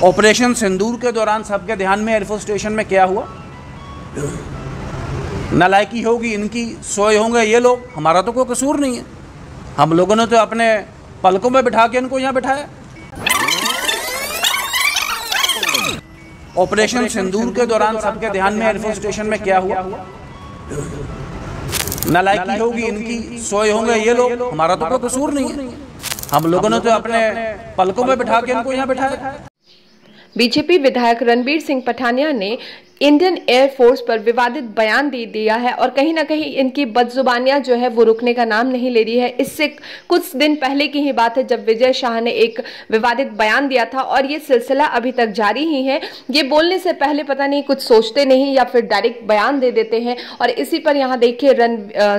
Operation सिंदूर के दौरान सबके ध्यान में एयरफोर्स स्टेशन में क्या हुआ? नालायकी होगी इनकी, सोए होंगे ये लोग, हमारा तो कोई कसूर नहीं है। हम लोगों ने तो अपने पलकों में बिठा के इनको यहाँ बिठाया। ऑपरेशन सिंदूर के दौरान सबके ध्यान में एयरफोर्स स्टेशन में क्या हुआ? नालायकी होगी इनकी, सोए होंगे ये लोग, हमारा तो कोई कसूर नहीं है। हम लोगों ने तो अपने पलकों में बिठा के इनको यहाँ बिठाया। बीजेपी विधायक रणबीर सिंह पठानिया ने इंडियन एयरफोर्स पर विवादित बयान दे दिया है और कहीं ना कहीं इनकी बदजुबानियां जो है वो रुकने का नाम नहीं ले रही है। इससे कुछ दिन पहले की ही बात है जब विजय शाह ने एक विवादित बयान दिया था और ये सिलसिला अभी तक जारी ही है। ये बोलने से पहले पता नहीं कुछ सोचते नहीं या फिर डायरेक्ट बयान दे देते हैं। और इसी पर यहाँ देखिए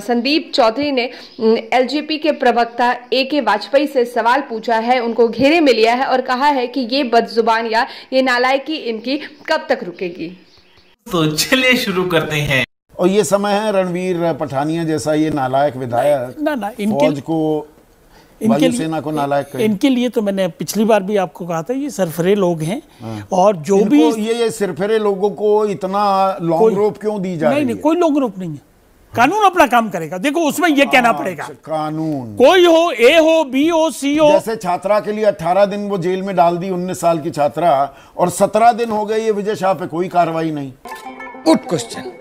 संदीप चौधरी ने एलजेपी के प्रवक्ता AK वाजपेयी से सवाल पूछा है, उनको घेरे में लिया है और कहा है कि ये बदजुबान या ये नालायकी इनकी कब तक रुकेगी। तो चलिए शुरू करते हैं। और ये समय है रणबीर पठानिया जैसा ये नालायक विधायक फौज को, वायुसेना को नालायक कहे। इनके लिए तो मैंने पिछली बार भी आपको कहा था ये सरफरे लोग हैं। और जो भी ये सरफरे लोगों को इतना लॉन्ग रोप क्यों दी जा रही है? नहीं, कोई लॉन्ग रोप नहीं है। कानून अपना काम करेगा। देखो उसमें ये कहना पड़ेगा, कानून कोई हो, A हो, B हो, C हो। जैसे छात्रा के लिए 18 दिन वो जेल में डाल दी, 19 साल की छात्रा, और 17 दिन हो गए ये विजय शाह पे कोई कार्रवाई नहीं। Good question,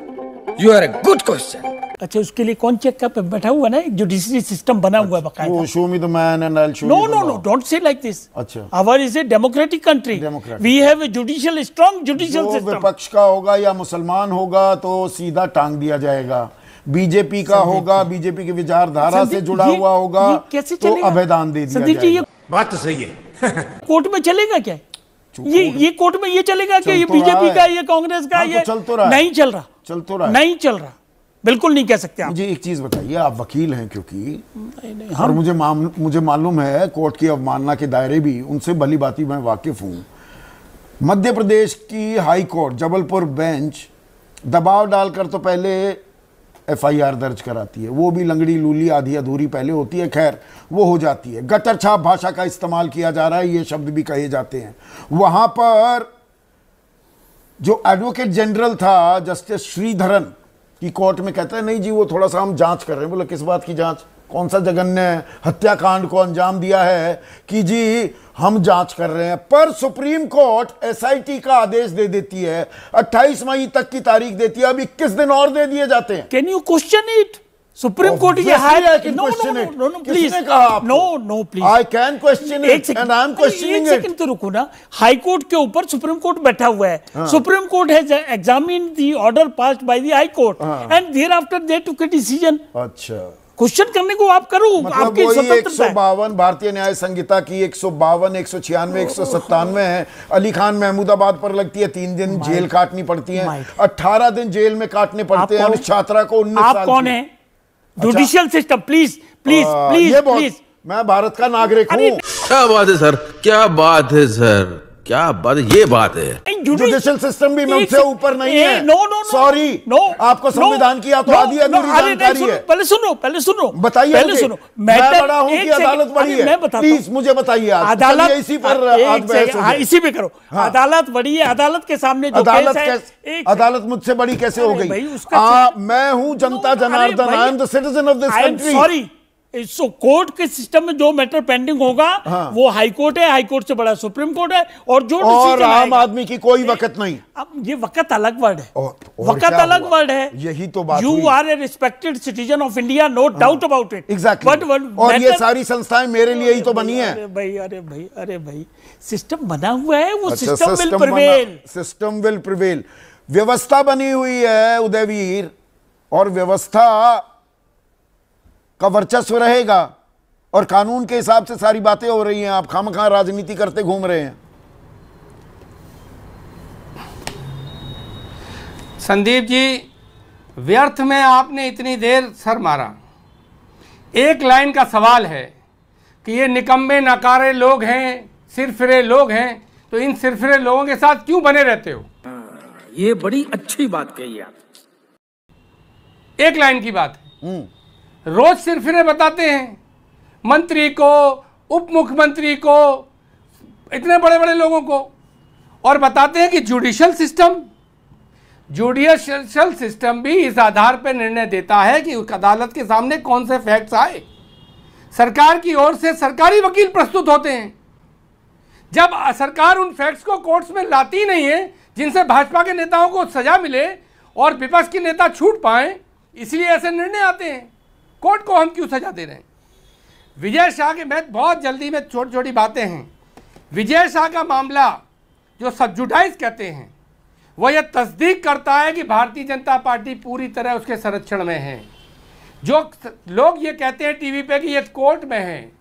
you are a good question. अच्छा, उसके लिए कौन चेक पे बैठा हुआ ना, जुडिशरी सिस्टम बना हुआ है बकायदा। Show me the man and I will show no no no, don't say like this. अच्छा, our is a democratic country, we have a judicial, strong judicial system. विपक्ष का होगा या मुसलमान होगा तो सीधा टांग दिया जाएगा। बीजेपी का होगा, बीजेपी की विचारधारा से जुड़ा हुआ होगा तो अभेदान दे दिया जाएगा। ये बात तो सही है। कोर्ट में चलेगा क्या? ये कोर्ट में ये चलेगा कि ये बीजेपी का, ये कांग्रेस का, ये चल तो रहा, नहीं चल रहा, चल तो रहा, नहीं चल रहा, बिल्कुल नहीं कह सकते आप। मुझे एक चीज बताइए, आप वकील हैं क्योंकि और मुझे मालूम है कोर्ट की अवमानना के दायरे भी उनसे भली भांति मैं वाकिफ हूं। मध्य प्रदेश की हाई कोर्ट जबलपुर बेंच दबाव डालकर तो पहले FIR दर्ज कराती है, वो भी लंगड़ी लूली आधी अधूरी पहले होती है, खैर वो हो जाती है। गटर छाप भाषा का इस्तेमाल किया जा रहा है, ये शब्द भी कहे जाते हैं। वहां पर जो एडवोकेट जनरल था जस्टिस श्रीधरन की कोर्ट में कहता है नहीं जी वो थोड़ा सा हम जांच कर रहे हैं। बोले किस बात की जांच? कौन सा जघन्य हत्याकांड को अंजाम दिया है कि जी हम जांच कर रहे हैं। पर सुप्रीम कोर्ट SIT का आदेश दे देती है, 28 मई तक की तारीख देती है, अब 21 दिन और दे दिए जाते हैं। Can you question it? Supreme court ये तो रुको ना, हाई कोर्ट के ऊपर सुप्रीम कोर्ट बैठा हुआ है। Supreme court has examined the order passed by the high court and thereafter they took a decision. अच्छा, क्वेश्चन करने को आप करो, मतलब आपकी स्वतंत्रता है। 152 भारतीय न्याय संहिता की 152, 196, 197 है। अली खान महमूदाबाद पर लगती है 3 दिन जेल काटनी पड़ती है, 18 दिन जेल में काटने पड़ते हैं उस छात्रा को। 19 साल आप कौन है? Judicial system, please please please please. मैं भारत का नागरिक हूँ। क्या बात है सर, क्या बात है सर, क्या बात है, ये बात है। जुडिशियल सिस्टम भी मुझसे ऊपर नहीं है। नो नो सॉरी, नो, आपको संविधान की तो आधी अधूरी जानकारी है। पहले सुनो बताइए। पहले सुनो, मैं बड़ा हूं कि अदालत बड़ी है? प्लीज मुझे बताइए। अदालत इसी पर इसी पे करो। अदालत बड़ी है, अदालत के सामने जो केस है, अदालत मुझसे बड़ी कैसे हो गई? मैं हूं जनता Janardan, I am the citizen of this country. Sorry, so court के सिस्टम में जो मैटर पेंडिंग होगा वो हाई कोर्ट है, हाई कोर्ट से बड़ा सुप्रीम कोर्ट है, और जो और आम आदमी की कोई वक़्त नहीं। अब ये वक़्त अलग वर्ड है, वक़्त अलग वर्ड है। यही तो बात, you are a respected citizen of India, no doubt about it. Exactly. और ये सारी संस्थाएं मेरे लिए ही तो बनी है। अरे भाई सिस्टम बना हुआ है, वो system will prevail. System will prevail. व्यवस्था बनी हुई है उदयवीर, और व्यवस्था का वर्चस्व रहेगा और कानून के हिसाब से सारी बातें हो रही हैं। आप खामखा राजनीति करते घूम रहे हैं। संदीप जी, व्यर्थ में आपने इतनी देर सर मारा। एक लाइन का सवाल है कि ये निकम्मे नकारे लोग हैं, सिरफिरे लोग हैं, तो इन सिरफिरे लोगों के साथ क्यों बने रहते हो? ये बड़ी अच्छी बात कही आप। एक लाइन की बात है। रोज सिरफिरे बताते हैं, मंत्री को, उप मुख्यमंत्री को, इतने बड़े बड़े लोगों को, और बताते हैं कि जुडिशियल सिस्टम भी इस आधार पर निर्णय देता है कि अदालत के सामने कौन से फैक्ट्स आए। सरकार की ओर से सरकारी वकील प्रस्तुत होते हैं। जब सरकार उन फैक्ट्स को कोर्ट्स में लाती नहीं है जिनसे भाजपा के नेताओं को सजा मिले और विपक्ष के नेता छूट पाएं, इसलिए ऐसे निर्णय आते हैं। कोर्ट को हम क्यों सजा दे रहे हैं? विजय शाह के, मैं बहुत जल्दी में छोटी छोटी बातें हैं। विजय शाह का मामला जो सब्जुडाइज कहते हैं, वह यह तस्दीक करता है कि भारतीय जनता पार्टी पूरी तरह उसके संरक्षण में है। जो लोग ये कहते हैं टीवी पे कि ये कोर्ट में है,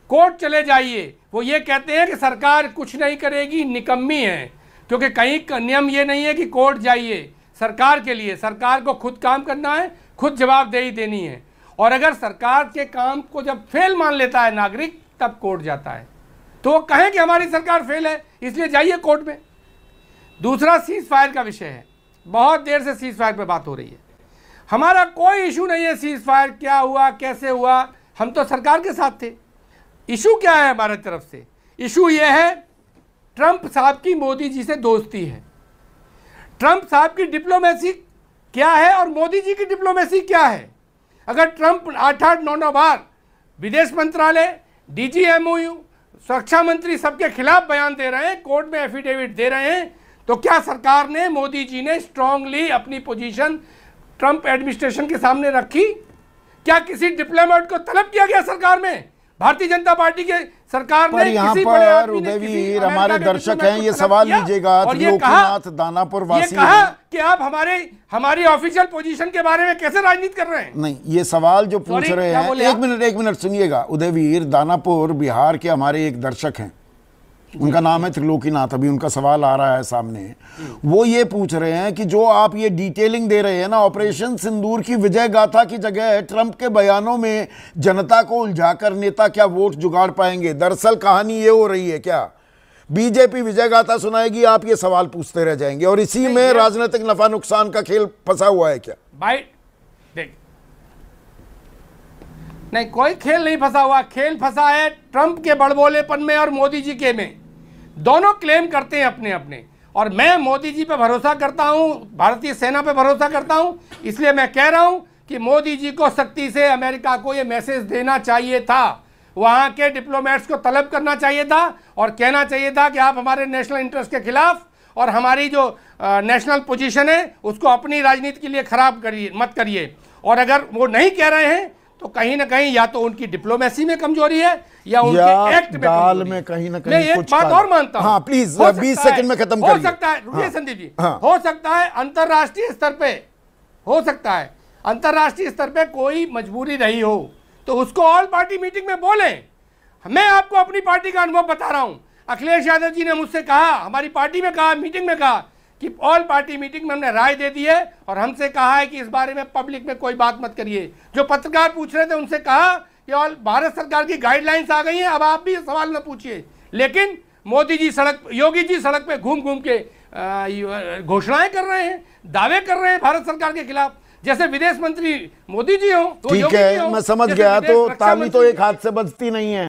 कोर्ट चले जाइए, वो ये कहते हैं कि सरकार कुछ नहीं करेगी, निकम्मी है। क्योंकि कहीं का नियम ये नहीं है कि कोर्ट जाइए। सरकार के लिए, सरकार को खुद काम करना है, खुद जवाबदेही देनी है। और अगर सरकार के काम को जब फेल मान लेता है नागरिक, तब कोर्ट जाता है। तो वो कहें कि हमारी सरकार फेल है, इसलिए जाइए कोर्ट में। दूसरा सीज फायर का विषय है। बहुत देर से सीज फायर पर बात हो रही है। हमारा कोई इशू नहीं है सीज फायर क्या हुआ, कैसे हुआ, हम तो सरकार के साथ थे। इशू क्या है हमारे तरफ से? इशू यह है ट्रंप साहब की मोदी जी से दोस्ती है। ट्रंप साहब की डिप्लोमेसी क्या है और मोदी जी की डिप्लोमेसी क्या है? अगर ट्रंप 8-9 बार विदेश मंत्रालय, DGMOU, सुरक्षा मंत्री सबके खिलाफ बयान दे रहे हैं, कोर्ट में एफिडेविट दे रहे हैं, तो क्या सरकार ने, मोदी जी ने स्ट्रांगली अपनी पोजीशन ट्रंप एडमिनिस्ट्रेशन के सामने रखी? क्या किसी डिप्लोमेट को तलब किया गया सरकार में? भारतीय जनता पार्टी के सरकार ने यहाँ किसी बड़े पर आदमी ने, उदयवीर हमारे दर्शक हैं, ये सवाल लीजिएगा त्रिलोकीनाथ दानापुर वासी, ये कहा कि आप हमारी ऑफिशियल पोजीशन के बारे में कैसे राजनीति कर रहे हैं? नहीं, ये सवाल जो पूछ रहे हैं, एक मिनट सुनिएगा। उदयवीर, दानापुर बिहार के हमारे एक दर्शक हैं, उनका नाम है त्रिलोकीनाथ, अभी उनका सवाल आ रहा है सामने। वो ये पूछ रहे हैं कि जो आप ये डिटेलिंग दे रहे हैं ना, ऑपरेशन सिंदूर की विजय गाथा की जगह ट्रंप के बयानों में जनता को उलझाकर नेता क्या वोट जुगाड़ पाएंगे? दरअसल कहानी ये हो रही है क्या? बीजेपी विजय गाथा सुनाएगी, आप ये सवाल पूछते रह जाएंगे और इसी में राजनीतिक नफा नुकसान का खेल फंसा हुआ है क्या? भाई देख, नहीं, कोई खेल नहीं फंसा हुआ। खेल फंसा है ट्रंप के बड़बोलेपन में और मोदी जी के में। दोनों क्लेम करते हैं अपने अपने, और मैं मोदी जी पे भरोसा करता हूं, भारतीय सेना पे भरोसा करता हूं। इसलिए मैं कह रहा हूं कि मोदी जी को सख्ती से अमेरिका को ये मैसेज देना चाहिए था, वहां के डिप्लोमेट्स को तलब करना चाहिए था और कहना चाहिए था कि आप हमारे नेशनल इंटरेस्ट के खिलाफ और हमारी जो नेशनल पोजीशन है उसको अपनी राजनीति के लिए खराब मत करिए। और अगर वो नहीं कह रहे हैं तो कहीं ना कहीं या तो उनकी डिप्लोमेसी में कमजोरी है या उनके एक्ट में दाल में कहीं ना कहीं। मैं एक बात और मानता हूं, हाँ प्लीज 20 सेकंड में खत्म करिए। हो सकता है, रुकिए संदीप जी, हो सकता है अंतरराष्ट्रीय स्तर पे, हो सकता है अंतरराष्ट्रीय स्तर पे कोई मजबूरी रही हो तो उसको ऑल पार्टी मीटिंग में बोलें। मैं आपको अपनी पार्टी का अनुभव बता रहा हूं। अखिलेश यादव जी ने मुझसे कहा, हमारी पार्टी में कहा, मीटिंग में कहा कि ऑल पार्टी मीटिंग में हमने राय दे दी है और हमसे कहा है कि इस बारे में पब्लिक में कोई बात मत करिए। जो पत्रकार पूछ रहे थे उनसे कहा कि ऑल भारत सरकार की गाइडलाइंस आ गई हैं, अब आप भी सवाल न पूछिए। लेकिन मोदी जी योगी जी सड़क पे घूम घूम के घोषणाएं कर रहे हैं, दावे कर रहे हैं भारत सरकार के खिलाफ, जैसे विदेश मंत्री मोदी जी हो। ठीक है, मैं समझ गया। तो ताली तो एक हाथ से बजती नहीं है।